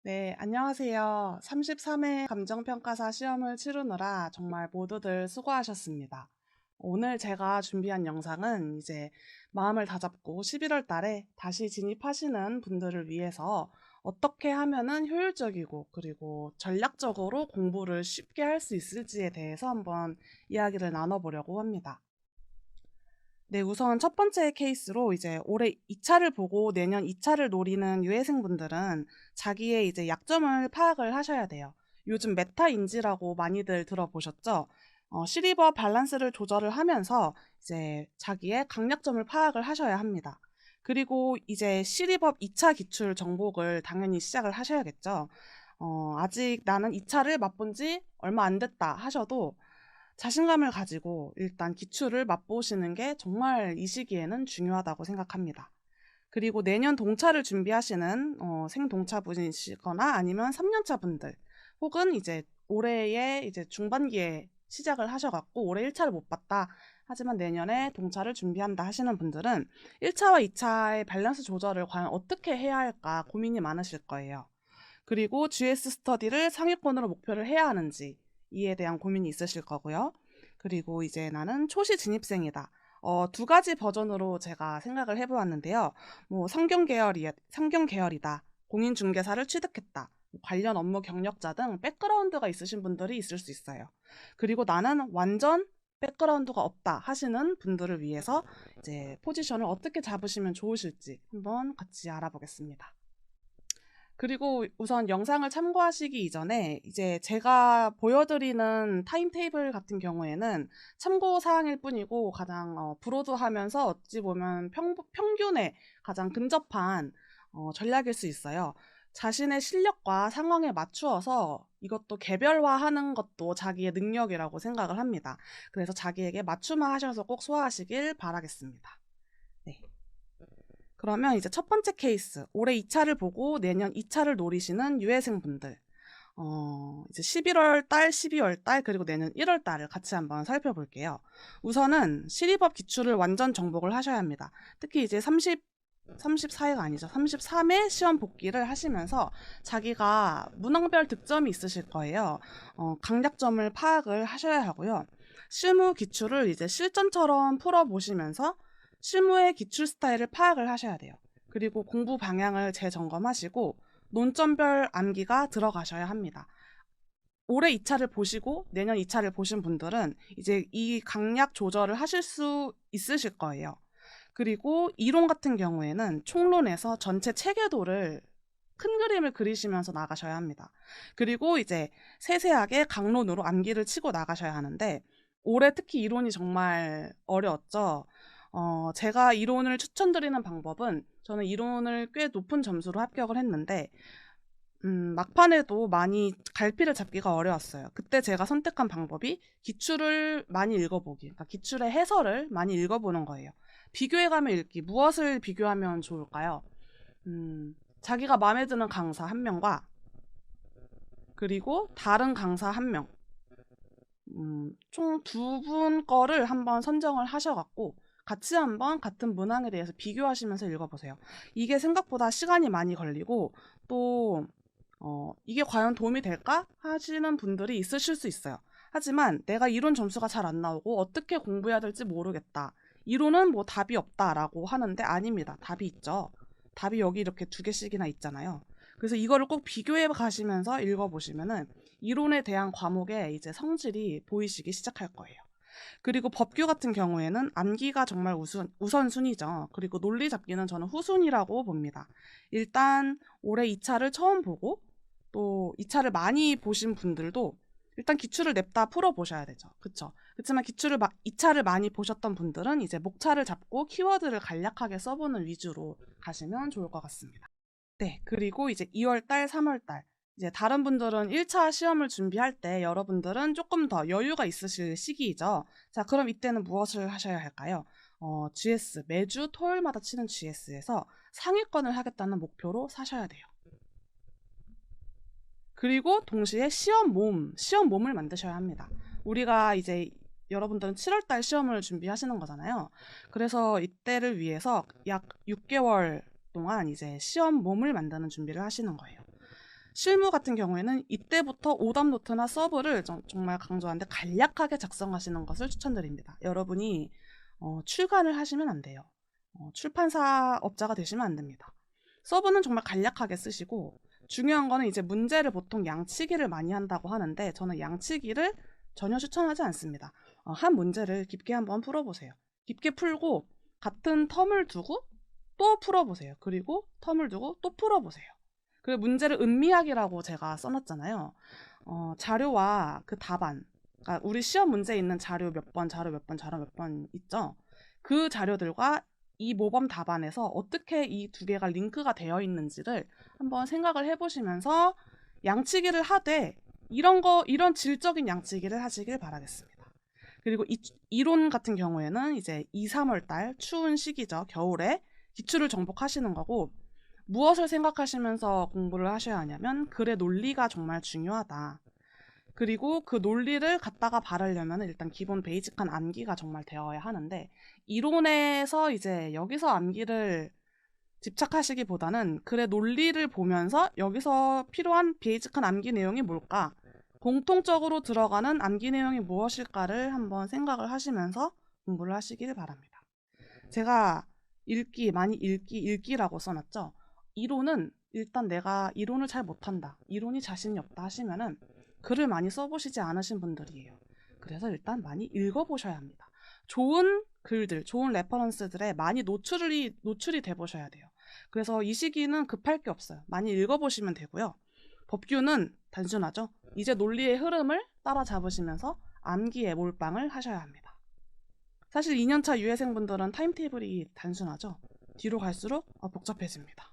네, 안녕하세요. 33회 감정평가사 시험을 치르느라 정말 모두들 수고하셨습니다. 오늘 제가 준비한 영상은 이제 마음을 다잡고 11월 달에 다시 진입하시는 분들을 위해서 어떻게 하면은 효율적이고 그리고 전략적으로 공부를 쉽게 할 수 있을지에 대해서 한번 이야기를 나눠보려고 합니다. 네, 우선 첫 번째 케이스로 이제 올해 2차를 보고 내년 2차를 노리는 유예생분들은 자기의 이제 약점을 파악을 하셔야 돼요. 요즘 메타인지라고 많이들 들어보셨죠? 시리버 밸런스를 조절을 하면서 이제 자기의 강약점을 파악을 하셔야 합니다. 그리고 이제 시리법 2차 기출 정복을 당연히 시작을 하셔야겠죠. 아직 나는 2차를 맛본 지 얼마 안 됐다 하셔도 자신감을 가지고 일단 기출을 맛보시는 게 정말 이 시기에는 중요하다고 생각합니다. 그리고 내년 동차를 준비하시는 생동차분이시거나 아니면 3년차 분들 혹은 이제 올해의 이제 중반기에 시작을 하셔갖고 올해 1차를 못 봤다. 하지만 내년에 동차를 준비한다 하시는 분들은 1차와 2차의 밸런스 조절을 과연 어떻게 해야 할까 고민이 많으실 거예요. 그리고 GS 스터디를 상위권으로 목표를 해야 하는지 이에 대한 고민이 있으실 거고요. 그리고 이제 나는 초시 진입생이다. 두 가지 버전으로 제가 생각을 해보았는데요. 뭐 상경 계열이다. 공인중개사를 취득했다. 관련 업무 경력자 등 백그라운드가 있으신 분들이 있을 수 있어요. 그리고 나는 완전 백그라운드가 없다 하시는 분들을 위해서 이제 포지션을 어떻게 잡으시면 좋으실지 한번 같이 알아보겠습니다. 그리고 우선 영상을 참고하시기 이전에 이제 제가 보여드리는 타임테이블 같은 경우에는 참고 사항일 뿐이고 가장 브로드하면서 어찌 보면 평균에 가장 근접한 전략일 수 있어요. 자신의 실력과 상황에 맞추어서 이것도 개별화하는 것도 자기의 능력이라고 생각을 합니다. 그래서 자기에게 맞춤화하셔서 꼭 소화하시길 바라겠습니다. 네. 그러면 이제 첫 번째 케이스, 올해 2차를 보고 내년 2차를 노리시는 유예생분들. 이제 11월 달, 12월 달, 그리고 내년 1월 달을 같이 한번 살펴볼게요. 우선은 시리법 기출을 완전 정복을 하셔야 합니다. 특히 이제 34회가 아니죠. 33회 시험 복귀를 하시면서 자기가 문항별 득점이 있으실 거예요. 강약점을 파악을 하셔야 하고요. 실무 기출을 이제 실전처럼 풀어보시면서 실무의 기출 스타일을 파악을 하셔야 돼요. 그리고 공부 방향을 재점검하시고 논점별 암기가 들어가셔야 합니다. 올해 2차를 보시고 내년 2차를 보신 분들은 이제 이 강약 조절을 하실 수 있으실 거예요. 그리고 이론 같은 경우에는 총론에서 전체 체계도를 큰 그림을 그리시면서 나가셔야 합니다. 그리고 이제 세세하게 강론으로 암기를 치고 나가셔야 하는데 올해 특히 이론이 정말 어려웠죠. 제가 이론을 추천드리는 방법은 저는 이론을 꽤 높은 점수로 합격을 했는데 막판에도 많이 갈피를 잡기가 어려웠어요. 그때 제가 선택한 방법이 기출을 많이 읽어보기, 그러니까 기출의 해설을 많이 읽어보는 거예요. 비교해가며 읽기, 무엇을 비교하면 좋을까요? 자기가 마음에 드는 강사 한 명과 그리고 다른 강사 한 명, 총 두 분 거를 한번 선정을 하셔갖고 같이 한번 같은 문항에 대해서 비교하시면서 읽어보세요. 이게 생각보다 시간이 많이 걸리고 또 이게 과연 도움이 될까 하시는 분들이 있으실 수 있어요. 하지만 내가 이론 점수가 잘 안 나오고 어떻게 공부해야 될지 모르겠다. 이론은 뭐 답이 없다라고 하는데 아닙니다. 답이 있죠. 답이 여기 이렇게 두 개씩이나 있잖아요. 그래서 이거를 꼭 비교해 가시면서 읽어보시면은 이론에 대한 과목의 이제 성질이 보이시기 시작할 거예요. 그리고 법규 같은 경우에는 암기가 정말 우선순위죠. 그리고 논리 잡기는 저는 후순위라고 봅니다. 일단 올해 2차를 처음 보고 또 2차를 많이 보신 분들도 일단 기출을 냅다 풀어보셔야 되죠. 그쵸? 그렇지만 2차를 많이 보셨던 분들은 이제 목차를 잡고 키워드를 간략하게 써보는 위주로 가시면 좋을 것 같습니다. 네, 그리고 이제 2월 달, 3월 달. 이제 다른 분들은 1차 시험을 준비할 때 여러분들은 조금 더 여유가 있으실 시기이죠. 자, 그럼 이때는 무엇을 하셔야 할까요? GS, 매주 토요일마다 치는 GS에서 상위권을 하겠다는 목표로 사셔야 돼요. 그리고 동시에 시험 몸을 만드셔야 합니다. 우리가 이제 여러분들은 7월 달 시험을 준비하시는 거잖아요. 그래서 이때를 위해서 약 6개월 동안 이제 시험 몸을 만드는 준비를 하시는 거예요. 실무 같은 경우에는 이때부터 오답 노트나 서브를 정말 강조하는데 간략하게 작성하시는 것을 추천드립니다. 여러분이 출간을 하시면 안 돼요. 출판사 업자가 되시면 안 됩니다. 서브는 정말 간략하게 쓰시고, 중요한 거는 이제 문제를 보통 양치기를 많이 한다고 하는데 저는 양치기를 전혀 추천하지 않습니다. 한 문제를 깊게 한번 풀어보세요. 깊게 풀고 같은 텀을 두고 또 풀어보세요. 그리고 텀을 두고 또 풀어보세요. 그리고 문제를 음미하기라고 제가 써놨잖아요. 자료와 그 답안, 그러니까 우리 시험 문제에 있는 자료 몇 번, 자료 몇 번, 자료 몇 번 있죠. 그 자료들과 이 모범 답안에서 어떻게 이 두 개가 링크가 되어 있는지를 한번 생각을 해보시면서 양치기를 하되 이런 질적인 양치기를 하시길 바라겠습니다. 그리고 이론 같은 경우에는 이제 2, 3월 달 추운 시기죠. 겨울에 기출을 정복하시는 거고, 무엇을 생각하시면서 공부를 하셔야 하냐면 글의 논리가 정말 중요하다. 그리고 그 논리를 갖다가 바르려면 일단 기본 베이직한 암기가 정말 되어야 하는데, 이론에서 이제 여기서 암기를 집착하시기보다는 글의 논리를 보면서 여기서 필요한 베이직한 암기 내용이 뭘까? 공통적으로 들어가는 암기 내용이 무엇일까를 한번 생각을 하시면서 공부를 하시길 바랍니다. 제가 많이 읽기라고 써놨죠. 이론은 일단 내가 이론을 잘 못한다, 이론이 자신이 없다 하시면은 글을 많이 써보시지 않으신 분들이에요. 그래서 일단 많이 읽어보셔야 합니다. 좋은 글들, 좋은 레퍼런스들에 많이 노출이 돼보셔야 돼요. 그래서 이 시기는 급할 게 없어요. 많이 읽어보시면 되고요. 법규는 단순하죠. 이제 논리의 흐름을 따라잡으시면서 암기에 몰빵을 하셔야 합니다. 사실 2년차 유예생분들은 타임테이블이 단순하죠. 뒤로 갈수록 복잡해집니다.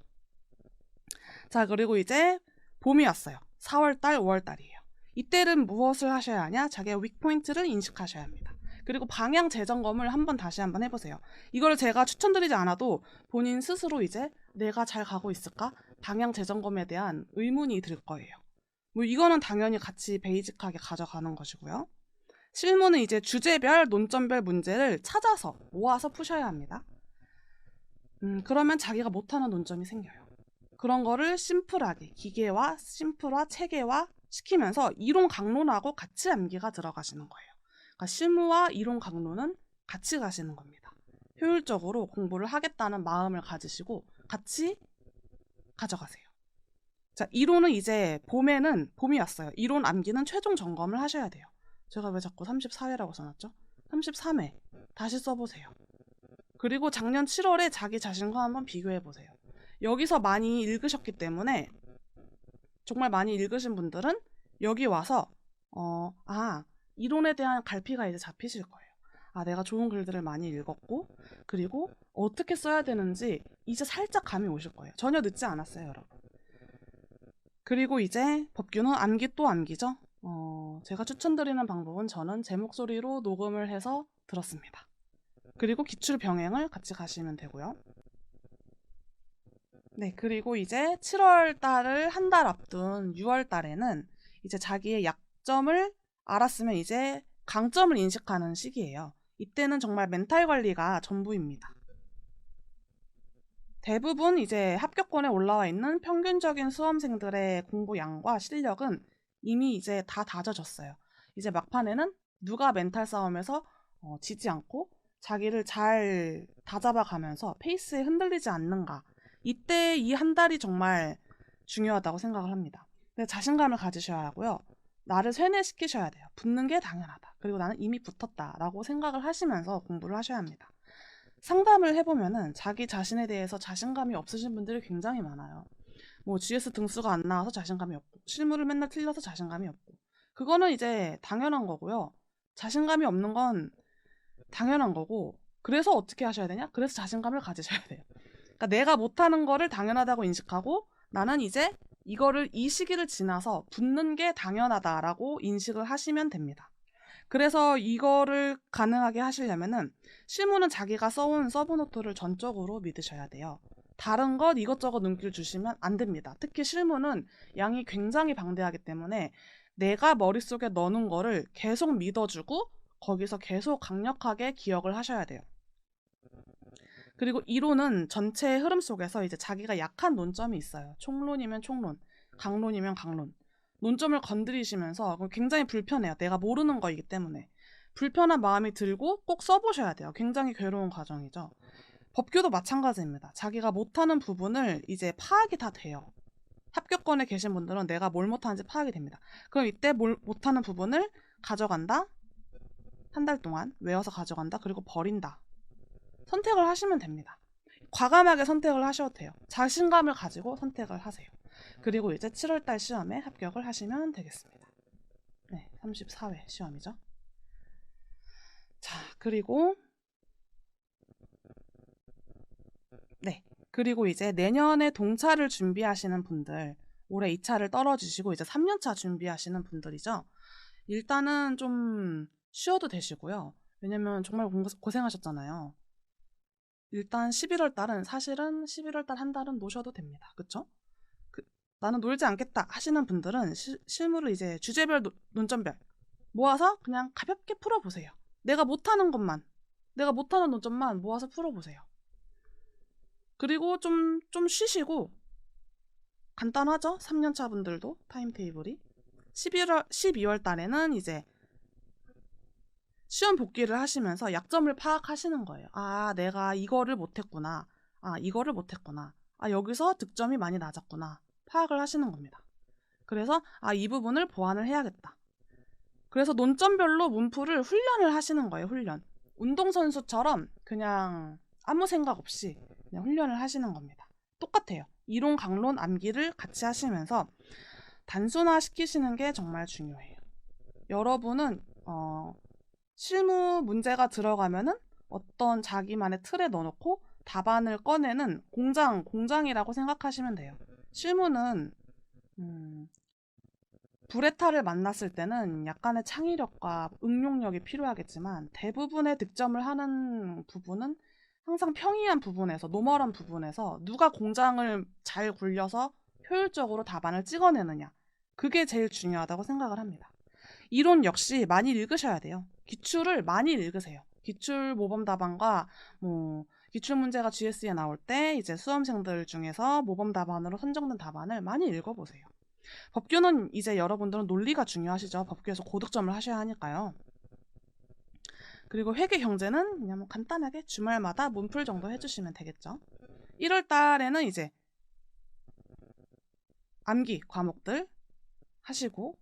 자, 그리고 이제 봄이 왔어요. 4월달, 5월달이에요. 이때는 무엇을 하셔야 하냐? 자기의 윅포인트를 인식하셔야 합니다. 그리고 방향 재점검을 다시 한번 해보세요. 이걸 제가 추천드리지 않아도 본인 스스로 이제 내가 잘 가고 있을까? 방향 재점검에 대한 의문이 들 거예요. 뭐 이거는 당연히 같이 베이직하게 가져가는 것이고요. 실무는 이제 주제별, 논점별 문제를 찾아서 모아서 푸셔야 합니다. 그러면 자기가 못하는 논점이 생겨요. 그런 거를 심플하게, 기계화, 심플화, 체계화 시키면서 이론 강론하고 같이 암기가 들어가시는 거예요. 그러니까 실무와 이론 강론은 같이 가시는 겁니다. 효율적으로 공부를 하겠다는 마음을 가지시고 같이 가져가세요. 자, 이론은 이제 봄이 왔어요. 이론 암기는 최종 점검을 하셔야 돼요. 제가 왜 자꾸 34회라고 써놨죠? 33회 다시 써보세요. 그리고 작년 7월에 자기 자신과 한번 비교해보세요. 여기서 많이 읽으셨기 때문에, 정말 많이 읽으신 분들은 여기 와서 이론에 대한 갈피가 이제 잡히실 거예요. 내가 좋은 글들을 많이 읽었고, 그리고 어떻게 써야 되는지 이제 살짝 감이 오실 거예요. 전혀 늦지 않았어요, 여러분. 그리고 이제 법규는 암기 또 암기죠. 제가 추천드리는 방법은 저는 제 목소리로 녹음을 해서 들었습니다. 그리고 기출 병행을 같이 가시면 되고요. 네, 그리고 이제 7월 달을 한 달 앞둔 6월 달에는 이제 자기의 약점을 알았으면 이제 강점을 인식하는 시기예요. 이때는 정말 멘탈 관리가 전부입니다. 대부분 이제 합격권에 올라와 있는 평균적인 수험생들의 공부량과 실력은 이미 이제 다 다져졌어요. 이제 막판에는 누가 멘탈 싸움에서 지지 않고 자기를 잘 다잡아 가면서 페이스에 흔들리지 않는가. 이때 이 한 달이 정말 중요하다고 생각을 합니다. 근데 자신감을 가지셔야 하고요. 나를 세뇌시키셔야 돼요. 붙는 게 당연하다. 그리고 나는 이미 붙었다라고 생각을 하시면서 공부를 하셔야 합니다. 상담을 해보면은 자기 자신에 대해서 자신감이 없으신 분들이 굉장히 많아요. 뭐 GS 등수가 안 나와서 자신감이 없고, 실무를 맨날 틀려서 자신감이 없고, 그거는 이제 당연한 거고요. 자신감이 없는 건 당연한 거고, 그래서 어떻게 하셔야 되냐? 그래서 자신감을 가지셔야 돼요. 그러니까 내가 못하는 거를 당연하다고 인식하고, 나는 이제 이 시기를 지나서 붙는 게 당연하다라고 인식을 하시면 됩니다. 그래서 이거를 가능하게 하시려면은 실무는 자기가 써온 서브노트를 전적으로 믿으셔야 돼요. 다른 것 이것저것 눈길 주시면 안 됩니다. 특히 실무는 양이 굉장히 방대하기 때문에 내가 머릿속에 넣어놓은 거를 계속 믿어주고 거기서 계속 강력하게 기억을 하셔야 돼요. 그리고 이론은 전체의 흐름 속에서 이제 자기가 약한 논점이 있어요. 총론이면 총론, 강론이면 강론. 논점을 건드리시면서 굉장히 불편해요. 내가 모르는 거이기 때문에. 불편한 마음이 들고 꼭 써보셔야 돼요. 굉장히 괴로운 과정이죠. 법규도 마찬가지입니다. 자기가 못하는 부분을 이제 파악이 다 돼요. 합격권에 계신 분들은 내가 뭘 못하는지 파악이 됩니다. 그럼 이때 못하는 부분을 가져간다. 한 달 동안 외워서 가져간다. 그리고 버린다. 선택을 하시면 됩니다. 과감하게 선택을 하셔도 돼요. 자신감을 가지고 선택을 하세요. 그리고 이제 7월달 시험에 합격을 하시면 되겠습니다. 네, 34회 시험이죠. 자, 그리고 이제 내년에 동차를 준비하시는 분들, 올해 2차를 떨어지시고 이제 3년차 준비하시는 분들이죠. 일단은 좀 쉬어도 되시고요. 왜냐면 정말 고생하셨잖아요. 일단 11월 달은 사실은 11월 달 한 달은 노셔도 됩니다. 그쵸? 나는 놀지 않겠다 하시는 분들은 실무를 이제 주제별, 논점별 모아서 그냥 가볍게 풀어보세요. 내가 못하는 논점만 모아서 풀어보세요. 그리고 좀 쉬시고, 간단하죠? 3년차 분들도 타임테이블이 12월 달에는 이제 시험 복귀를 하시면서 약점을 파악하시는 거예요. 아, 내가 이거를 못했구나. 아, 여기서 득점이 많이 낮았구나. 파악을 하시는 겁니다. 그래서 이 부분을 보완을 해야겠다. 그래서 논점별로 문풀을 훈련을 하시는 거예요. 훈련. 운동선수처럼 그냥 아무 생각 없이 그냥 훈련을 하시는 겁니다. 똑같아요. 이론, 강론, 암기를 같이 하시면서 단순화시키시는 게 정말 중요해요. 여러분은 실무 문제가 들어가면은 어떤 자기만의 틀에 넣어놓고 답안을 꺼내는 공장이라고 생각하시면 돼요. 실무는 불에타를 만났을 때는 약간의 창의력과 응용력이 필요하겠지만 대부분의 득점을 하는 부분은 항상 평이한 부분에서, 노멀한 부분에서 누가 공장을 잘 굴려서 효율적으로 답안을 찍어내느냐, 그게 제일 중요하다고 생각을 합니다. 이론 역시 많이 읽으셔야 돼요. 기출을 많이 읽으세요. 기출 모범 답안과 기출 문제가 GS에 나올 때 이제 수험생들 중에서 모범 답안으로 선정된 답안을 많이 읽어보세요. 법규는 이제 여러분들은 논리가 중요하시죠. 법규에서 고득점을 하셔야 하니까요. 그리고 회계 경제는 그냥 간단하게 주말마다 문풀 정도 해주시면 되겠죠. 1월 달에는 이제 암기 과목들 하시고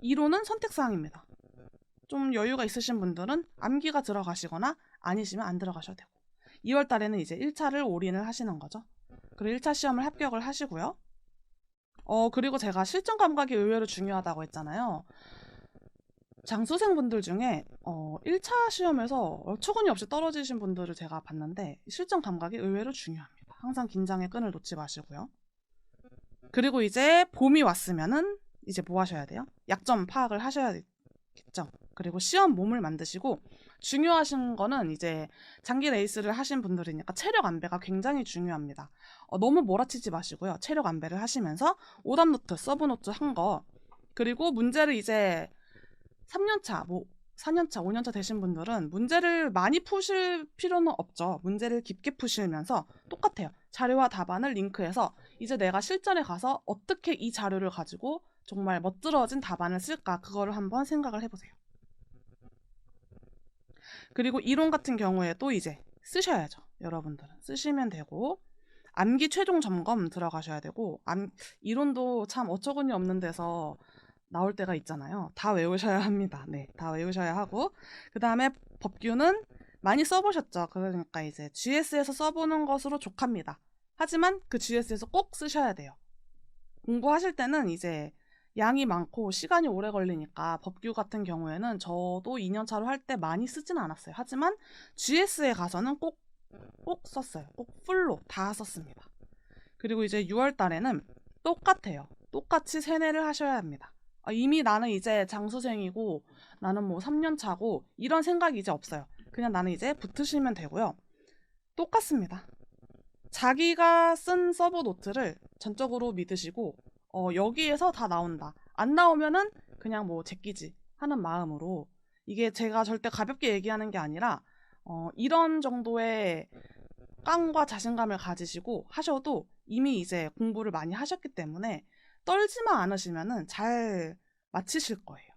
이론은 선택사항입니다. 좀 여유가 있으신 분들은 암기가 들어가시거나 아니시면 안 들어가셔도 되고, 2월 달에는 이제 1차를 올인을 하시는 거죠. 그리고 1차 시험을 합격을 하시고요. 그리고 제가 실전 감각이 의외로 중요하다고 했잖아요. 장수생분들 중에 1차 시험에서 어처구니 없이 떨어지신 분들을 제가 봤는데 실전 감각이 의외로 중요합니다. 항상 긴장의 끈을 놓지 마시고요. 그리고 이제 봄이 왔으면은 이제 뭐 하셔야 돼요? 약점 파악을 하셔야겠죠. 그리고 시험 몸을 만드시고, 중요하신 거는 이제 장기 레이스를 하신 분들이니까 체력 안배가 굉장히 중요합니다. 너무 몰아치지 마시고요. 체력 안배를 하시면서 오답노트, 서브노트 한 거, 그리고 문제를 이제 3년차, 4년차, 5년차 되신 분들은 문제를 많이 푸실 필요는 없죠. 문제를 깊게 푸시면서 똑같아요. 자료와 답안을 링크해서 이제 내가 실전에 가서 어떻게 이 자료를 가지고 정말 멋들어진 답안을 쓸까, 그거를 한번 생각을 해보세요. 그리고 이론 같은 경우에도 이제 쓰셔야죠. 여러분들은 쓰시면 되고, 암기 최종 점검 들어가셔야 되고, 이론도 참 어처구니 없는 데서 나올 때가 있잖아요. 다 외우셔야 합니다. 네, 다 외우셔야 하고, 그 다음에 법규는 많이 써보셨죠. 그러니까 이제 GS에서 써보는 것으로 족합니다. 하지만 그 GS에서 꼭 쓰셔야 돼요. 공부하실 때는 이제 양이 많고 시간이 오래 걸리니까 법규 같은 경우에는 저도 2년차로 할 때 많이 쓰진 않았어요. 하지만 GS에 가서는 꼭 썼어요. 꼭 풀로 다 썼습니다. 그리고 이제 6월 달에는 똑같아요. 똑같이 세뇌를 하셔야 합니다. 이미 나는 이제 장수생이고 나는 3년 차고 이런 생각이 이제 없어요. 그냥 나는 이제 붙으시면 되고요. 똑같습니다. 자기가 쓴 서브 노트를 전적으로 믿으시고 여기에서 다 나온다. 안 나오면은 그냥 제끼지 하는 마음으로, 이게 제가 절대 가볍게 얘기하는 게 아니라 이런 정도의 깡과 자신감을 가지시고 하셔도 이미 이제 공부를 많이 하셨기 때문에 떨지만 않으시면은 잘 마치실 거예요.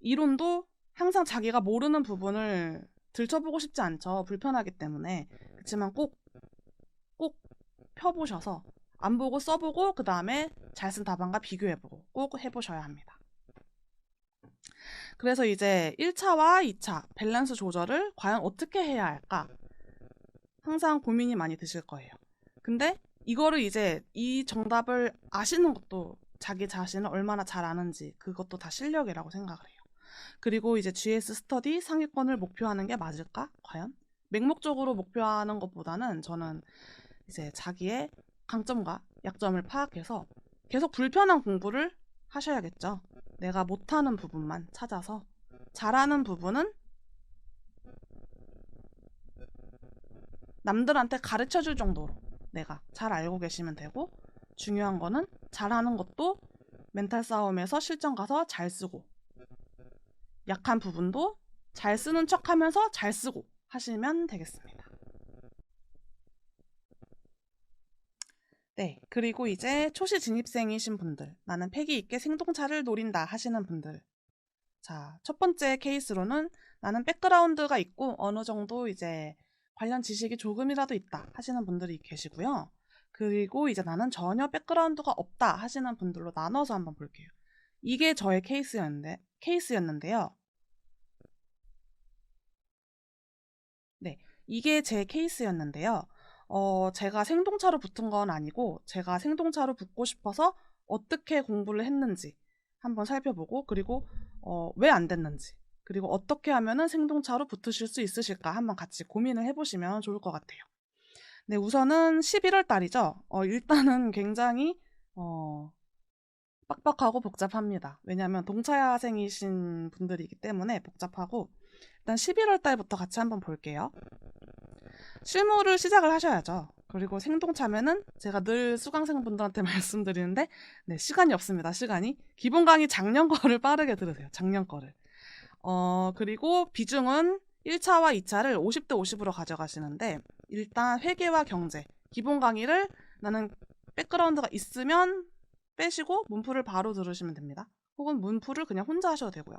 이론도 항상 자기가 모르는 부분을 들춰보고 싶지 않죠. 불편하기 때문에. 그렇지만 꼭 펴보셔서 안 보고 써보고 그 다음에 잘 쓴 답안과 비교해보고 꼭 해보셔야 합니다. 그래서 이제 1차와 2차 밸런스 조절을 과연 어떻게 해야 할까? 항상 고민이 많이 드실 거예요. 근데 이거를 이제 이 정답을 아시는 것도 자기 자신을 얼마나 잘 아는지 그것도 다 실력이라고 생각을 해요. 그리고 이제 GS 스터디 상위권을 목표하는 게 맞을까? 과연? 맹목적으로 목표하는 것보다는 저는 이제 자기의 강점과 약점을 파악해서 계속 불편한 공부를 하셔야겠죠. 내가 못하는 부분만 찾아서 잘하는 부분은 남들한테 가르쳐줄 정도로 내가 잘 알고 계시면 되고, 중요한 거는 잘하는 것도 멘탈 싸움에서 실전 가서 잘 쓰고, 약한 부분도 잘 쓰는 척 하면서 잘 쓰고 하시면 되겠습니다. 네, 그리고 이제 초시 진입생이신 분들, 나는 패기 있게 생동차를 노린다 하시는 분들. 자, 첫 번째 케이스로는 나는 백그라운드가 있고 어느 정도 이제 관련 지식이 조금이라도 있다 하시는 분들이 계시고요. 그리고 이제 나는 전혀 백그라운드가 없다 하시는 분들로 나눠서 한번 볼게요. 이게 저의 케이스였는데요. 네, 이게 제 케이스였는데요. 제가 생동차로 붙은 건 아니고 제가 생동차로 붙고 싶어서 어떻게 공부를 했는지 한번 살펴보고, 그리고 왜 안 됐는지, 그리고 어떻게 하면은 생동차로 붙으실 수 있으실까 한번 같이 고민을 해보시면 좋을 것 같아요. 네, 우선은 11월 달이죠. 일단은 굉장히 빡빡하고 복잡합니다. 왜냐하면 동차생이신 분들이기 때문에 복잡하고, 일단 11월 달부터 같이 한번 볼게요. 실무를 시작을 하셔야죠. 그리고 생동차면은 제가 늘 수강생분들한테 말씀드리는데, 네, 시간이 없습니다. 시간이. 기본 강의 작년 거를 빠르게 들으세요. 작년 거를. 그리고 비중은 1차와 2차를 50대 50으로 가져가시는데, 일단 회계와 경제, 기본 강의를 나는 백그라운드가 있으면 빼시고 문풀을 바로 들으시면 됩니다. 혹은 문풀을 그냥 혼자 하셔도 되고요.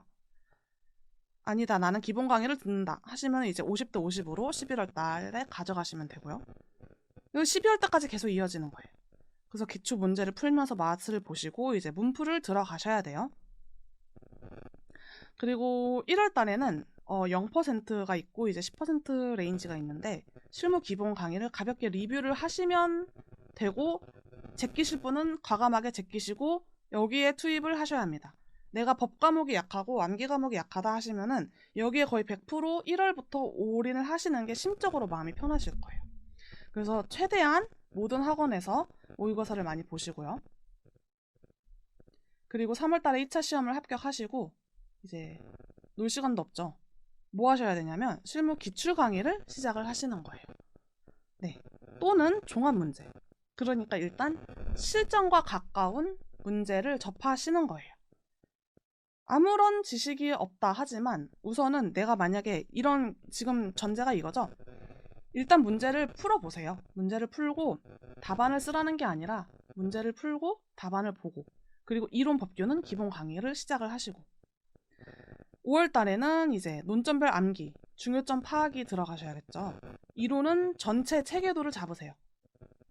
아니다, 나는 기본 강의를 듣는다 하시면 이제 50대 50으로 11월 달에 가져가시면 되고요. 이거 12월 달까지 계속 이어지는 거예요. 그래서 기초 문제를 풀면서 맛을 보시고 이제 문풀을 들어가셔야 돼요. 그리고 1월 달에는 0%가 있고 이제 10% 레인지가 있는데, 실무 기본 강의를 가볍게 리뷰를 하시면 되고, 제끼실 분은 과감하게 제끼시고 여기에 투입을 하셔야 합니다. 내가 법 과목이 약하고 암기 과목이 약하다 하시면은 여기에 거의 100% 1월부터 올인을 하시는 게 심적으로 마음이 편하실 거예요. 그래서 최대한 모든 학원에서 모의고사를 많이 보시고요. 그리고 3월 달에 2차 시험을 합격하시고 이제 놀 시간도 없죠. 뭐 하셔야 되냐면 실무 기출 강의를 시작을 하시는 거예요. 네, 또는 종합 문제. 그러니까 일단 실전과 가까운 문제를 접하시는 거예요. 아무런 지식이 없다 하지만 우선은 내가 만약에 이런, 지금 전제가 이거죠. 일단 문제를 풀어보세요. 문제를 풀고 답안을 쓰라는 게 아니라 문제를 풀고 답안을 보고, 그리고 이론 법규는 기본 강의를 시작을 하시고, 5월 달에는 이제 논점별 암기, 중요점 파악이 들어가셔야겠죠. 이론은 전체 체계도를 잡으세요.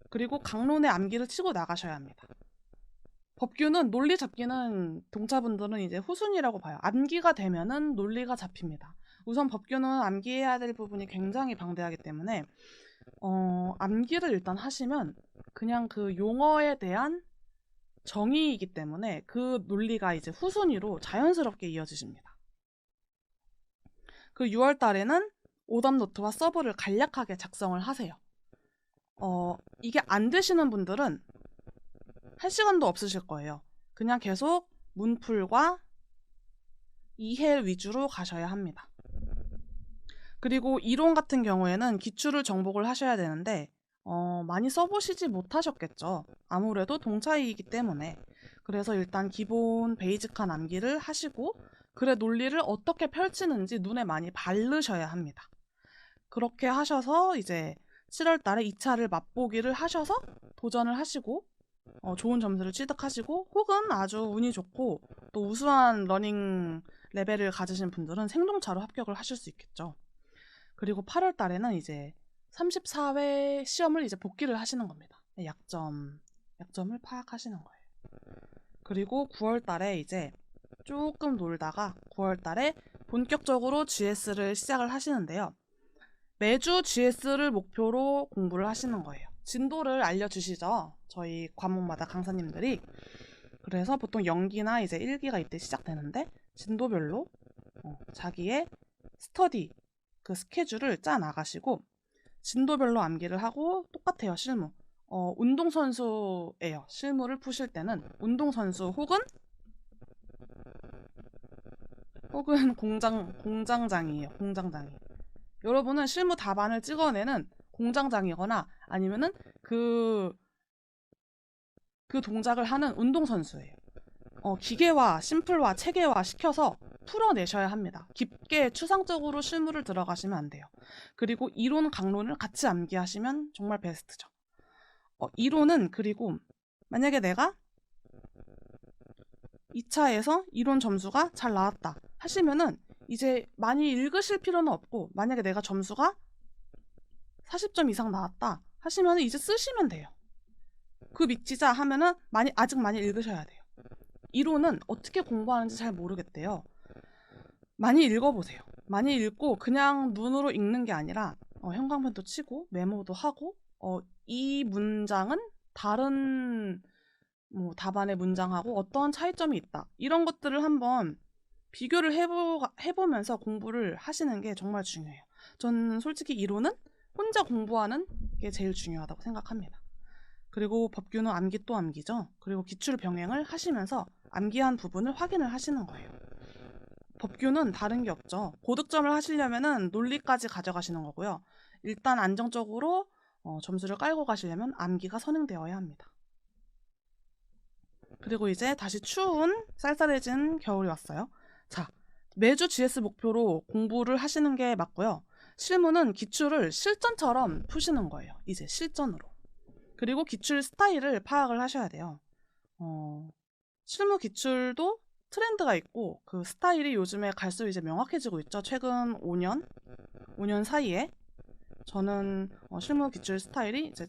그리고 강론의 암기를 치고 나가셔야 합니다. 법규는 논리 잡기는 동차분들은 이제 후순위라고 봐요. 암기가 되면은 논리가 잡힙니다. 우선 법규는 암기해야 될 부분이 굉장히 방대하기 때문에 암기를 일단 하시면 그냥 그 용어에 대한 정의이기 때문에 그 논리가 이제 후순위로 자연스럽게 이어지십니다. 그 6월 달에는 오답 노트와 서브를 간략하게 작성을 하세요. 이게 안 되시는 분들은 할 시간도 없으실 거예요. 그냥 계속 문풀과 이해 위주로 가셔야 합니다. 그리고 이론 같은 경우에는 기출을 정복을 하셔야 되는데 많이 써보시지 못하셨겠죠. 아무래도 동차이기 때문에. 그래서 일단 기본 베이직한 암기를 하시고 글의 논리를 어떻게 펼치는지 눈에 많이 바르셔야 합니다. 그렇게 하셔서 이제 7월 달에 2차를 맛보기를 하셔서 도전을 하시고 좋은 점수를 취득하시고 혹은 아주 운이 좋고 또 우수한 러닝 레벨을 가지신 분들은 생동차로 합격을 하실 수 있겠죠. 그리고 8월 달에는 이제 34회 시험을 이제 복기를 하시는 겁니다. 약점을 파악하시는 거예요. 그리고 9월 달에 이제 조금 놀다가 9월 달에 본격적으로 GS를 시작을 하시는데요. 매주 GS를 목표로 공부를 하시는 거예요. 진도를 알려주시죠. 저희 과목마다 강사님들이. 그래서 보통 연기나 이제 1기가 이때 시작되는데 진도별로 자기의 스터디 그 스케줄을 짜 나가시고 진도별로 암기를 하고 똑같아요. 실무. 운동선수예요. 실무를 푸실 때는 운동선수 혹은 공장장이에요. 공장장이. 여러분은 실무 답안을 찍어내는 공장장이거나 아니면은 그 동작을 하는 운동선수예요. 기계화, 심플화, 체계화 시켜서 풀어내셔야 합니다. 깊게 추상적으로 실무를 들어가시면 안 돼요. 그리고 이론, 강론을 같이 암기하시면 정말 베스트죠. 이론은 그리고 만약에 내가 2차에서 이론 점수가 잘 나왔다 하시면은 이제 많이 읽으실 필요는 없고 만약에 내가 점수가 40점 이상 나왔다 하시면 이제 쓰시면 돼요. 그 믿기자 하면은 아직 많이 읽으셔야 돼요. 이론은 어떻게 공부하는지 잘 모르겠대요. 많이 읽어보세요. 많이 읽고 그냥 눈으로 읽는 게 아니라 형광펜도 치고 메모도 하고 이 문장은 다른 답안의 문장하고 어떤 차이점이 있다. 이런 것들을 한번 비교를 해보면서 공부를 하시는 게 정말 중요해요. 전 솔직히 이론은 혼자 공부하는 게 제일 중요하다고 생각합니다. 그리고 법규는 암기 또 암기죠. 그리고 기출 병행을 하시면서 암기한 부분을 확인을 하시는 거예요. 법규는 다른 게 없죠. 고득점을 하시려면 논리까지 가져가시는 거고요. 일단 안정적으로 점수를 깔고 가시려면 암기가 선행되어야 합니다. 그리고 이제 다시 추운 쌀쌀해진 겨울이 왔어요. 자, 매주 GS 목표로 공부를 하시는 게 맞고요. 실무는 기출을 실전처럼 푸시는 거예요. 이제 실전으로. 그리고 기출 스타일을 파악을 하셔야 돼요. 실무 기출도 트렌드가 있고 그 스타일이 요즘에 갈수록 이제 명확해지고 있죠. 최근 5년 사이에 저는 실무 기출 스타일이 이제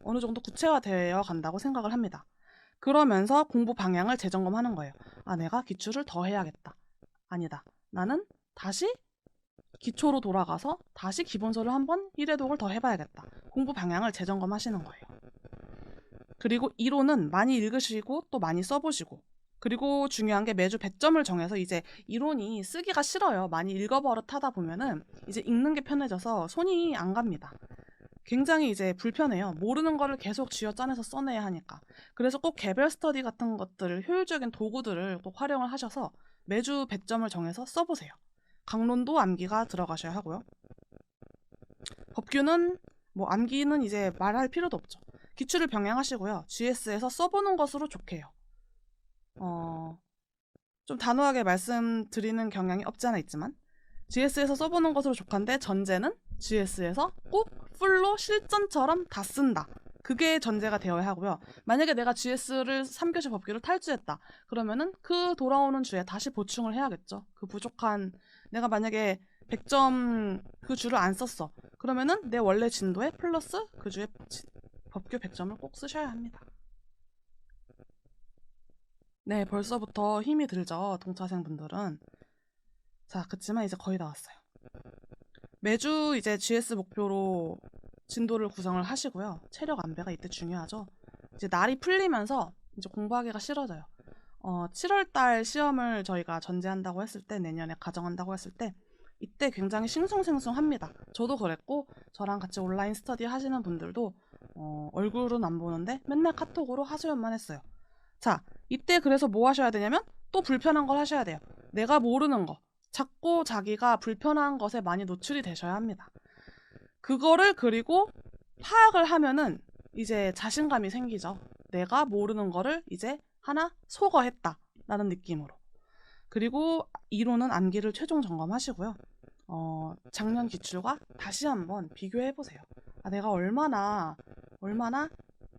어느 정도 구체화되어 간다고 생각을 합니다. 그러면서 공부 방향을 재점검하는 거예요. 내가 기출을 더 해야겠다. 아니다. 나는 다시 기초로 돌아가서 다시 기본서를 한번 1회독을 더 해봐야겠다. 공부 방향을 재점검하시는 거예요. 그리고 이론은 많이 읽으시고 또 많이 써보시고 그리고 중요한 게 매주 배점을 정해서 이제 이론이 쓰기가 싫어요. 많이 읽어버릇하다 보면은 이제 읽는 게 편해져서 손이 안 갑니다. 굉장히 이제 불편해요. 모르는 거를 계속 쥐어짜내서 써내야 하니까. 그래서 꼭 개별 스터디 같은 것들을 효율적인 도구들을 꼭 활용을 하셔서 매주 배점을 정해서 써보세요. 강론도 암기가 들어가셔야 하고요. 법규는 암기는 이제 말할 필요도 없죠. 기출을 병행하시고요. GS에서 써보는 것으로 좋게요. 좀 단호하게 말씀드리는 경향이 없지 않아 있지만 GS에서 써보는 것으로 좋간데 전제는 GS에서 꼭 풀로 실전처럼 다 쓴다. 그게 전제가 되어야 하고요. 만약에 내가 GS를 3교시 법규를 탈주했다. 그러면은 그 돌아오는 주에 다시 보충을 해야겠죠. 그 부족한 내가 만약에 100점 그 주를 안 썼어. 그러면은 내 원래 진도에 플러스 그 주에 법규 100점을 꼭 쓰셔야 합니다. 네, 벌써부터 힘이 들죠. 동차생분들은. 자, 그치만 이제 거의 다 왔어요. 매주 이제 GS 목표로 진도를 구성을 하시고요. 체력 안배가 이때 중요하죠. 이제 날이 풀리면서 이제 공부하기가 싫어져요. 7월달 시험을 저희가 전제한다고 했을 때, 내년에 가정한다고 했을 때 이때 굉장히 싱숭생숭합니다. 저도 그랬고 저랑 같이 온라인 스터디 하시는 분들도 얼굴은 안 보는데 맨날 카톡으로 하소연만 했어요. 자, 이때 그래서 뭐 하셔야 되냐면 또 불편한 걸 하셔야 돼요. 내가 모르는 거. 자꾸 자기가 불편한 것에 많이 노출이 되셔야 합니다. 그거를 그리고 파악을 하면은 이제 자신감이 생기죠. 내가 모르는 거를 이제 하나 소거했다 라는 느낌으로. 그리고 이론은 암기를 최종 점검하시고요. 작년 기출과 다시 한번 비교해 보세요. 내가 얼마나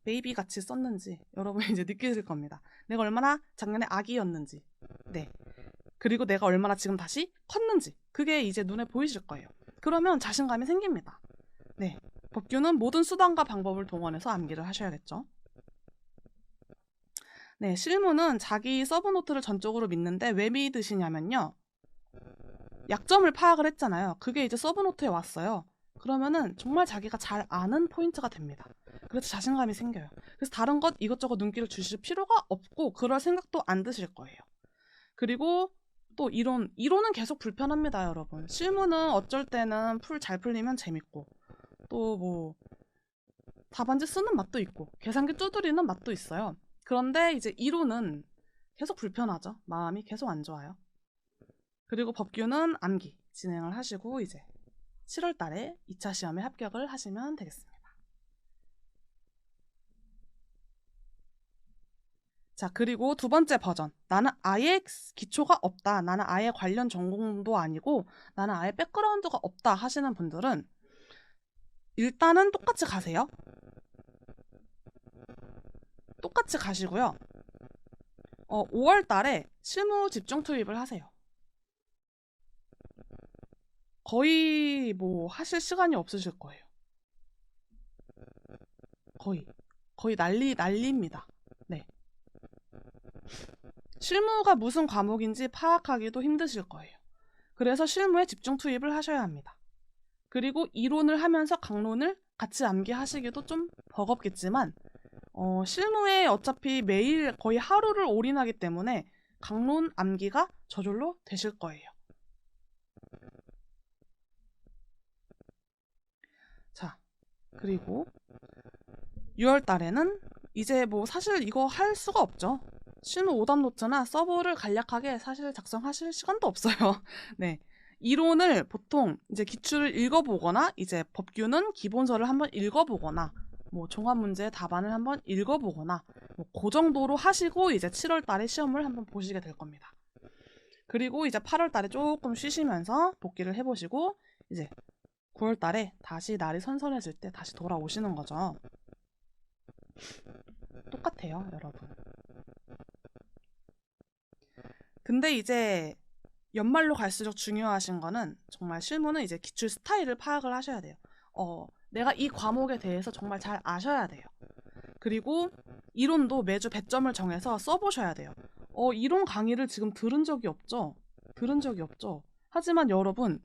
베이비 같이 썼는지 여러분이 이제 느끼실 겁니다. 내가 얼마나 작년에 아기였는지, 네. 그리고 내가 얼마나 지금 다시 컸는지, 그게 이제 눈에 보이실 거예요. 그러면 자신감이 생깁니다. 네. 법규는 모든 수단과 방법을 동원해서 암기를 하셔야겠죠. 네, 실무는 자기 서브노트를 전적으로 믿는데 왜 믿으시냐면요. 약점을 파악을 했잖아요. 그게 이제 서브노트에 왔어요. 그러면은 정말 자기가 잘 아는 포인트가 됩니다. 그래서 자신감이 생겨요. 그래서 다른 것 이것저것 눈길을 주실 필요가 없고 그럴 생각도 안 드실 거예요. 그리고 또 이론은 계속 불편합니다, 여러분. 실무는 어쩔 때는 잘 풀리면 재밌고 또 뭐 답안지 쓰는 맛도 있고 계산기 두드리는 맛도 있어요. 그런데 이제 이론은 계속 불편하죠. 마음이 계속 안 좋아요. 그리고 법규는 암기 진행을 하시고 이제 7월 달에 2차 시험에 합격을 하시면 되겠습니다. 자, 그리고 두 번째 버전. 나는 아예 기초가 없다. 나는 아예 관련 전공도 아니고 나는 아예 백그라운드가 없다 하시는 분들은 일단은 똑같이 가세요. 똑같이 가시고요. 5월 달에 실무 집중 투입을 하세요. 거의 뭐 하실 시간이 없으실 거예요. 거의 난리입니다. 네. 실무가 무슨 과목인지 파악하기도 힘드실 거예요. 그래서 실무에 집중 투입을 하셔야 합니다. 그리고 이론을 하면서 강론을 같이 암기하시기도 좀 버겁겠지만 실무에 어차피 매일 거의 하루를 올인하기 때문에 강론 암기가 저절로 되실 거예요. 자, 그리고 6월 달에는 이제 뭐 사실 이거 할 수가 없죠. 실무 오답 노트나 서버를 간략하게 사실 작성하실 시간도 없어요. 네. 이론을 보통 이제 기출을 읽어보거나 이제 법규는 기본서를 한번 읽어보거나 뭐 종합문제 답안을 한번 읽어보거나 뭐 그 정도로 하시고 이제 7월 달에 시험을 한번 보시게 될 겁니다. 그리고 이제 8월 달에 조금 쉬시면서 복귀를 해보시고 이제 9월 달에 다시 날이 선선해질 때 다시 돌아오시는 거죠. 똑같아요, 여러분. 근데 이제 연말로 갈수록 중요하신 거는 정말 실무는 이제 기출 스타일을 파악을 하셔야 돼요. 내가 이 과목에 대해서 정말 잘 아셔야 돼요. 그리고 이론도 매주 배점을 정해서 써보셔야 돼요. 이론 강의를 지금 들은 적이 없죠? 들은 적이 없죠? 하지만 여러분,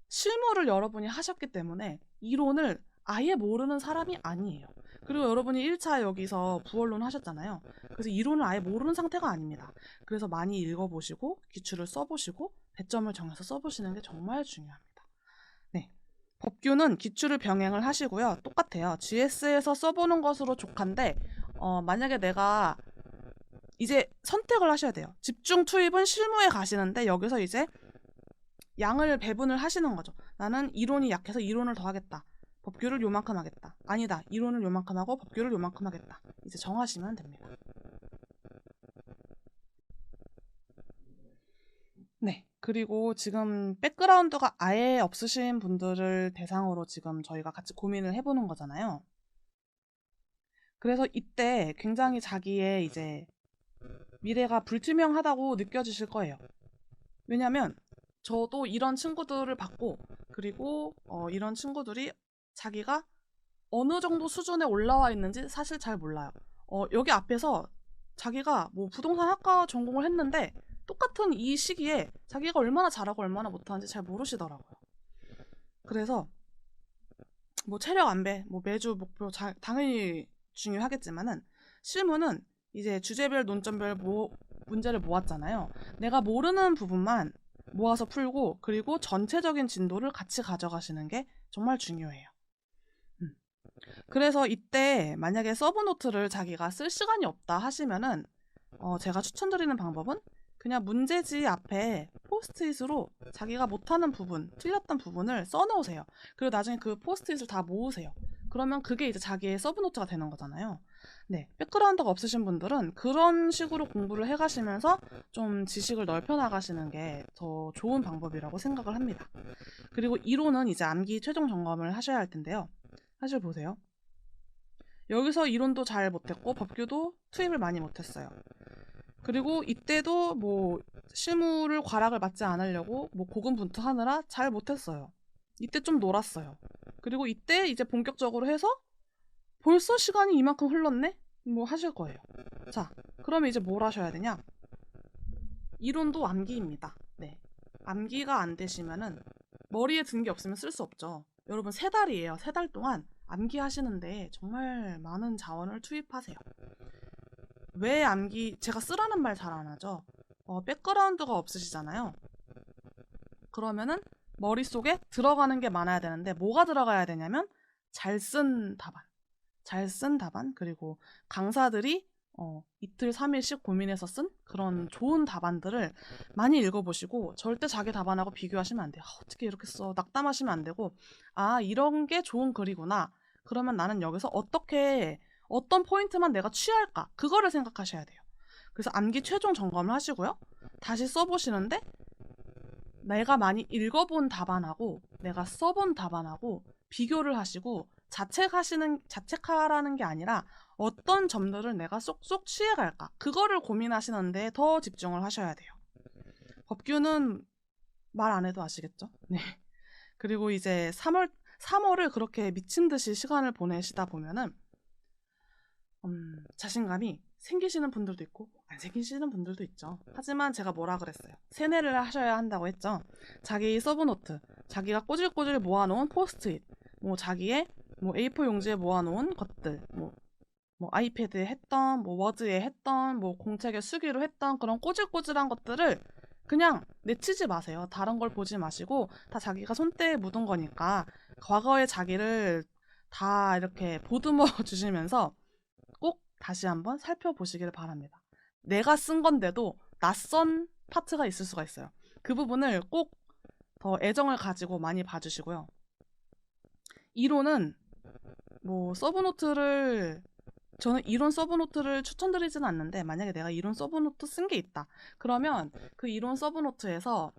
실무를 여러분이 하셨기 때문에 이론을 아예 모르는 사람이 아니에요. 그리고 여러분이 1차 여기서 부원론 하셨잖아요. 그래서 이론을 아예 모르는 상태가 아닙니다. 그래서 많이 읽어보시고 기출을 써보시고 배점을 정해서 써보시는 게 정말 중요합니다. 네, 법규는 기출을 병행을 하시고요. 똑같아요. GS에서 써보는 것으로 족한데 만약에 내가 이제 선택을 하셔야 돼요. 집중 투입은 실무에 가시는데 여기서 이제 양을 배분을 하시는 거죠. 나는 이론이 약해서 이론을 더 하겠다. 법규를 요만큼 하겠다. 아니다. 이론을 요만큼 하고 법규를 요만큼 하겠다. 이제 정하시면 됩니다. 네. 그리고 지금 백그라운드가 아예 없으신 분들을 대상으로 지금 저희가 같이 고민을 해보는 거잖아요. 그래서 이때 굉장히 자기의 이제 미래가 불투명하다고 느껴지실 거예요. 왜냐면 저도 이런 친구들을 봤고 그리고 이런 친구들이 자기가 어느 정도 수준에 올라와 있는지 사실 잘 몰라요. 여기 앞에서 자기가 뭐 부동산 학과 전공을 했는데 똑같은 이 시기에 자기가 얼마나 잘하고 얼마나 못하는지 잘 모르시더라고요. 그래서 뭐 체력 안배, 뭐 매주 목표 당연히 중요하겠지만은 실무는 이제 주제별 논점별 문제를 모았잖아요. 내가 모르는 부분만 모아서 풀고 그리고 전체적인 진도를 같이 가져가시는 게 정말 중요해요. 그래서 이때 만약에 서브노트를 자기가 쓸 시간이 없다 하시면은 제가 추천드리는 방법은 그냥 문제지 앞에 포스트잇으로 자기가 못하는 부분, 틀렸던 부분을 써놓으세요. 그리고 나중에 그 포스트잇을 다 모으세요. 그러면 그게 이제 자기의 서브노트가 되는 거잖아요. 네, 백그라운드가 없으신 분들은 그런 식으로 공부를 해가시면서 좀 지식을 넓혀 나가시는 게 더 좋은 방법이라고 생각을 합니다. 그리고 이론은 이제 암기 최종 점검을 하셔야 할 텐데요. 사실 보세요. 여기서 이론도 잘 못했고 법규도 투입을 많이 못했어요. 그리고 이때도 뭐 실무를 과락을 맞지 않으려고 뭐 고군분투하느라 잘 못했어요. 이때 좀 놀았어요. 그리고 이때 이제 본격적으로 해서 벌써 시간이 이만큼 흘렀네? 뭐 하실 거예요. 자, 그러면 이제 뭘 하셔야 되냐? 이론도 암기입니다. 네. 암기가 안 되시면은 머리에 든 게 없으면 쓸 수 없죠. 여러분 3달이에요. 3달 동안 암기하시는데 정말 많은 자원을 투입하세요. 왜 암기, 제가 쓰라는 말 잘 안 하죠. 백그라운드가 없으시잖아요. 그러면은 머릿속에 들어가는 게 많아야 되는데 뭐가 들어가야 되냐면 잘 쓴 답안, 그리고 강사들이 이틀 3일씩 고민해서 쓴 그런 좋은 답안들을 많이 읽어보시고 절대 자기 답안하고 비교하시면 안 돼요. 어떻게 이렇게 써? 낙담하시면 안 되고 이런 게 좋은 글이구나. 그러면 나는 여기서 어떤 포인트만 내가 취할까? 그거를 생각하셔야 돼요. 그래서 암기 최종 점검을 하시고요. 다시 써보시는데 내가 많이 읽어본 답안하고 내가 써본 답안하고 비교를 하시고 자책하라는 게 아니라 어떤 점들을 내가 쏙쏙 취해갈까? 그거를 고민하시는데 더 집중을 하셔야 돼요. 법규는 말 안 해도 아시겠죠? 네. 그리고 이제 3월을 그렇게 미친 듯이 시간을 보내시다 보면은 자신감이 생기시는 분들도 있고 안 생기시는 분들도 있죠. 하지만 제가 뭐라 그랬어요? 세뇌를 하셔야 한다고 했죠. 자기 서브노트, 자기가 꼬질꼬질 모아놓은 포스트잇, 뭐 자기의 뭐 A4 용지에 모아놓은 것들, 뭐 아이패드에 했던, 뭐 워드에 했던, 뭐 공책에 수기로 했던 그런 꼬질꼬질한 것들을 그냥 내치지 마세요. 다른 걸 보지 마시고 다 자기가 손때에 묻은 거니까 과거의 자기를 다 이렇게 보듬어 주시면서 꼭 다시 한번 살펴보시길 바랍니다. 내가 쓴 건데도 낯선 파트가 있을 수가 있어요. 그 부분을 꼭 더 애정을 가지고 많이 봐주시고요. 이론은 뭐 저는 이론 서브노트를 추천드리지는 않는데 만약에 내가 이론 서브노트 쓴 게 있다. 그러면 그 이론 서브노트에서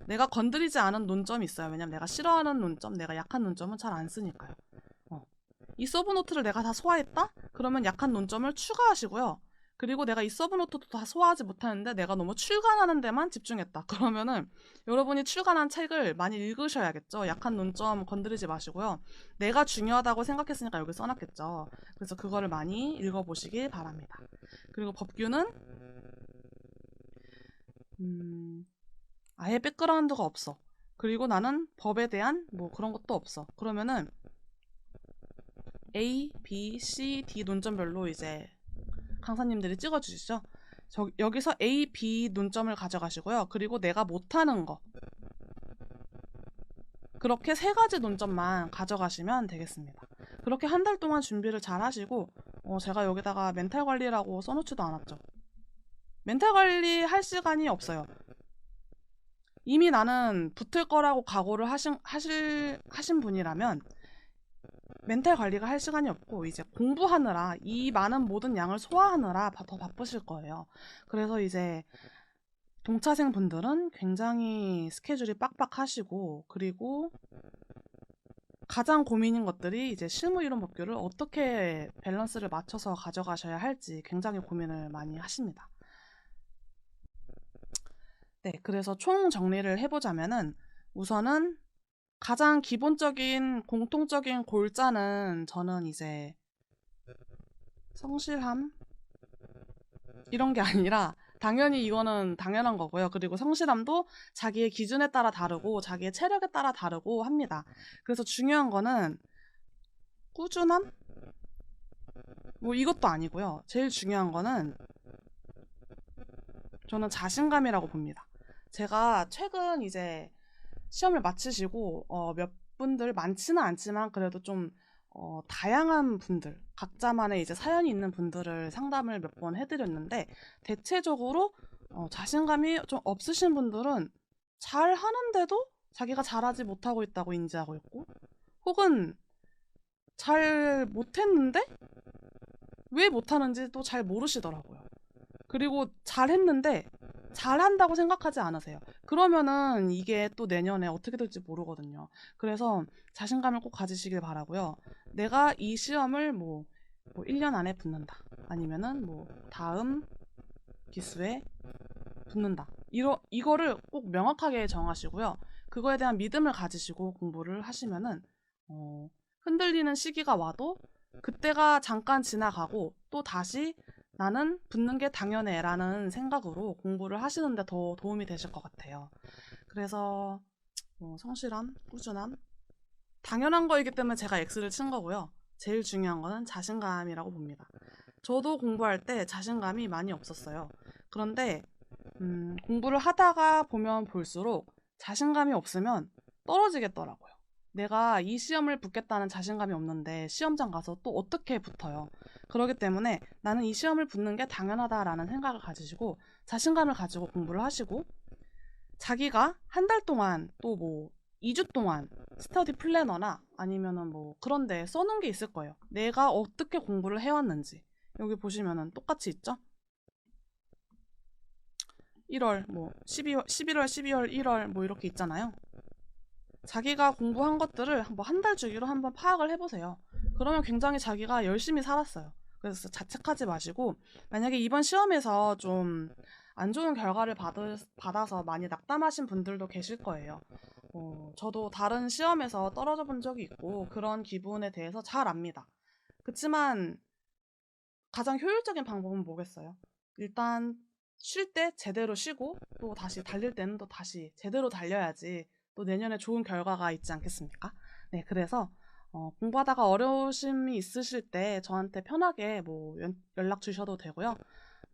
내가 건드리지 않은 논점이 있어요. 왜냐면 내가 싫어하는 논점, 내가 약한 논점은 잘 안 쓰니까요. 이 서브노트를 내가 다 소화했다? 그러면 약한 논점을 추가하시고요. 그리고 내가 이 서브노트도 다 소화하지 못하는데 내가 너무 출간하는 데만 집중했다. 그러면은 여러분이 출간한 책을 많이 읽으셔야겠죠. 약한 논점 건드리지 마시고요. 내가 중요하다고 생각했으니까 여기 써놨겠죠. 그래서 그거를 많이 읽어보시길 바랍니다. 그리고 법규는 아예 백그라운드가 없어. 그리고 나는 법에 대한 뭐 그런 것도 없어. 그러면은 A, B, C, D 논점별로 이제 강사님들이 찍어주시죠. 여기서 A, B 논점을 가져가시고요. 그리고 내가 못하는 거 그렇게 3가지 논점만 가져가시면 되겠습니다. 그렇게 한 달 동안 준비를 잘 하시고 제가 여기다가 멘탈 관리라고 써놓지도 않았죠. 멘탈 관리 할 시간이 없어요. 이미 나는 붙을 거라고 각오를 하신 분이라면 멘탈 관리가 할 시간이 없고 이제 공부하느라 이 많은 모든 양을 소화하느라 더 바쁘실 거예요. 그래서 이제 동차생 분들은 굉장히 스케줄이 빡빡하시고 그리고 가장 고민인 것들이 이제 실무 이론 법규를 어떻게 밸런스를 맞춰서 가져가셔야 할지 굉장히 고민을 많이 하십니다. 네, 그래서 총 정리를 해보자면은 우선은 가장 기본적인 공통적인 골자는 저는 이제 성실함 이런 게 아니라 당연히 이거는 당연한 거고요. 그리고 성실함도 자기의 기준에 따라 다르고 자기의 체력에 따라 다르고 합니다. 그래서 중요한 거는 꾸준함? 뭐 이것도 아니고요. 제일 중요한 거는 저는 자신감이라고 봅니다. 제가 최근 이제 시험을 마치시고 몇 분들 많지는 않지만 그래도 좀 다양한 분들 각자만의 이제 사연이 있는 분들을 상담을 몇 번 해드렸는데 대체적으로 자신감이 좀 없으신 분들은 잘 하는데도 자기가 잘하지 못하고 있다고 인지하고 있고 혹은 잘 못했는데 왜 못하는지 또 잘 모르시더라고요. 그리고 잘했는데 잘한다고 생각하지 않으세요. 그러면은 이게 또 내년에 어떻게 될지 모르거든요. 그래서 자신감을 꼭 가지시길 바라고요. 내가 이 시험을 뭐 1년 안에 붙는다. 아니면은 뭐 다음 기수에 붙는다. 이거를 꼭 명확하게 정하시고요. 그거에 대한 믿음을 가지시고 공부를 하시면은 흔들리는 시기가 와도 그때가 잠깐 지나가고 또 다시 나는 붙는 게 당연해라는 생각으로 공부를 하시는데 더 도움이 되실 것 같아요. 그래서 성실함, 꾸준함, 당연한 거이기 때문에 제가 X를 친 거고요. 제일 중요한 거는 자신감이라고 봅니다. 저도 공부할 때 자신감이 많이 없었어요. 그런데 공부를 하다가 보면 볼수록 자신감이 없으면 떨어지겠더라고요. 내가 이 시험을 붙겠다는 자신감이 없는데 시험장 가서 또 어떻게 붙어요. 그렇기 때문에 나는 이 시험을 붙는 게 당연하다라는 생각을 가지시고 자신감을 가지고 공부를 하시고 자기가 한 달 동안 또 뭐 2주 동안 스터디 플래너나 아니면은 뭐 그런 데 써놓은 게 있을 거예요. 내가 어떻게 공부를 해왔는지. 여기 보시면은 똑같이 있죠? 1월, 뭐 12월, 11월, 12월, 1월 뭐 이렇게 있잖아요. 자기가 공부한 것들을 뭐 한 달 주기로 한번 파악을 해보세요. 그러면 굉장히 자기가 열심히 살았어요. 그래서 자책하지 마시고 만약에 이번 시험에서 좀 안 좋은 결과를 받아서 많이 낙담하신 분들도 계실 거예요. 저도 다른 시험에서 떨어져 본 적이 있고 그런 기분에 대해서 잘 압니다. 그치만 가장 효율적인 방법은 뭐겠어요? 일단 쉴 때 제대로 쉬고 또 다시 달릴 때는 또 다시 제대로 달려야지 또 내년에 좋은 결과가 있지 않겠습니까? 네, 그래서 공부하다가 어려우심이 있으실 때 저한테 편하게 뭐 연락 주셔도 되고요.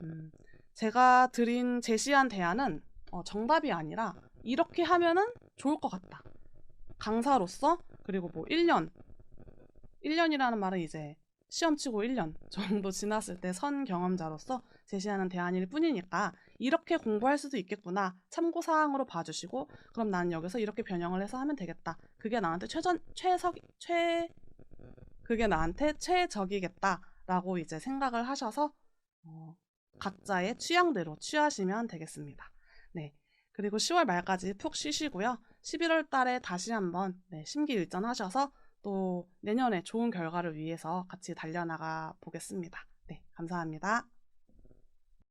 음, 제가 제시한 대안은 정답이 아니라 이렇게 하면은 좋을 것 같다. 강사로서 그리고 뭐 1년이라는 말은 이제 시험 치고 1년 정도 지났을 때 선 경험자로서 제시하는 대안일 뿐이니까 이렇게 공부할 수도 있겠구나 참고사항으로 봐주시고 그럼 나는 여기서 이렇게 변형을 해서 하면 되겠다. 그게 나한테 최적이겠다라고 이제 생각을 하셔서 각자의 취향대로 취하시면 되겠습니다. 네. 그리고 10월 말까지 푹 쉬시고요. 11월 달에 다시 한번 심기일전하셔서 또 내년에 좋은 결과를 위해서 같이 달려나가 보겠습니다. 네, 감사합니다.